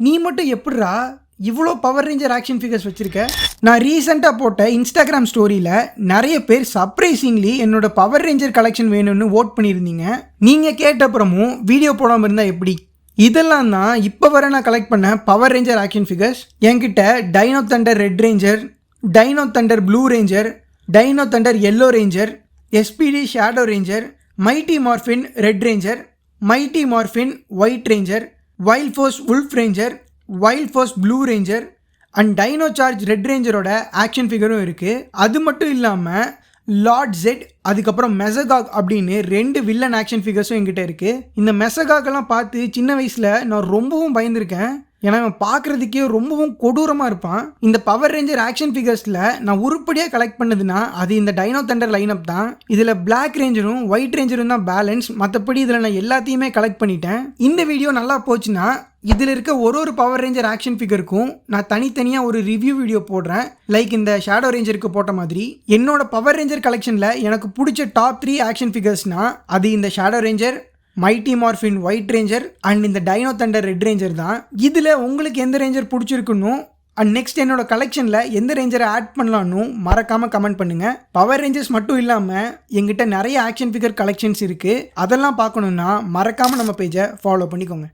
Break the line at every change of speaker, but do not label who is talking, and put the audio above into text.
நீ மட்டும் எப்படிரா இவ்வளோ பவர் ரேஞ்சர் ஆக்ஷன் ஃபிகர்ஸ் வச்சிருக்க? நான் ரீசெண்டாக போட்ட இன்ஸ்டாகிராம் ஸ்டோரியில் நிறைய பேர் சர்ப்ரைசிங்லி என்னோட பவர் ரேஞ்சர் கலெக்ஷன் வேணும்னு ஓட் பண்ணியிருந்தீங்க. நீங்கள் கேட்ட அப்புறமும் வீடியோ போடாமல் இருந்தால் எப்படி? இதெல்லாம் தான் இப்போ வர நான் கலெக்ட் பண்ண பவர் ரேஞ்சர் ஆக்ஷன் ஃபிகர்ஸ். என்கிட்ட dino thunder red ranger, dino thunder blue ranger, dino thunder yellow ranger, SPD shadow ranger, mighty morphin red ranger, mighty morphin white ranger, wild force wolf ranger, wild force blue ranger and dino charge red ரேஞ்சரோட ஆக்ஷன் ஃபிகரும் இருக்குது. அது மட்டும் இல்லாமல் Lord jet, அதுக்கப்புறம் மெசகாக் அப்படின்னு 2 villain action ஃபிகர்ஸும் என்கிட்ட இருக்குது. இந்த மெசகாக்கெல்லாம் பார்த்து சின்ன வயசில் நான் ரொம்பவும் பயந்துருக்கேன். ஏன்னா அவன் பார்க்குறதுக்கே ரொம்பவும் கொடூரமாக இருப்பான். இந்த பவர் ரேஞ்சர் ஆக்ஷன் ஃபிகர்ஸில் நான் உருப்படியாக கலெக்ட் பண்ணதுன்னா அது இந்த டைனோ தண்டர் லைனப் தான். இதில் பிளாக் ரேஞ்சரும் ஒயிட் ரேஞ்சரும் தான் பேலன்ஸ். மற்றபடி இதில் நான் எல்லாத்தையுமே கலெக்ட் பண்ணிட்டேன். இந்த வீடியோ நல்லா போச்சுன்னா இதில் இருக்க ஒரு பவர் ரேஞ்சர் ஆக்ஷன் ஃபிகருக்கும் நான் தனித்தனியாக ஒரு ரிவ்யூ வீடியோ போடுறேன். லைக் இந்த ஷேடோ ரேஞ்சருக்கு போட்ட மாதிரி. என்னோட பவர் ரேஞ்சர் கலெக்ஷனில் எனக்கு பிடிச்ச டாப் 3 ஆக்ஷன் ஃபிகர்ஸ்னால் அது இந்த shadow ranger, mighty morphin white ranger and இந்த டைனோ தண்டர் ரெட் ரேஞ்சர் தான். இதில் உங்களுக்கு எந்த ரேஞ்சர் பிடிச்சிருக்குன்னு அண்ட் நெக்ஸ்ட் என்னோட கலெக்ஷனில் எந்த ரேஞ்சரை ஆட் பண்ணலான்னு மறக்காமல் கமெண்ட் பண்ணுங்கள். பவர் ரேஞ்சர்ஸ் மட்டும் இல்லாமல் எங்கிட்ட நிறைய ஆக்ஷன் ஃபிகர் கலெக்ஷன்ஸ் இருக்குது. அதெல்லாம் பார்க்கணுன்னா மறக்காமல் நம்ம பேஜை ஃபாலோ பண்ணிக்கோங்க.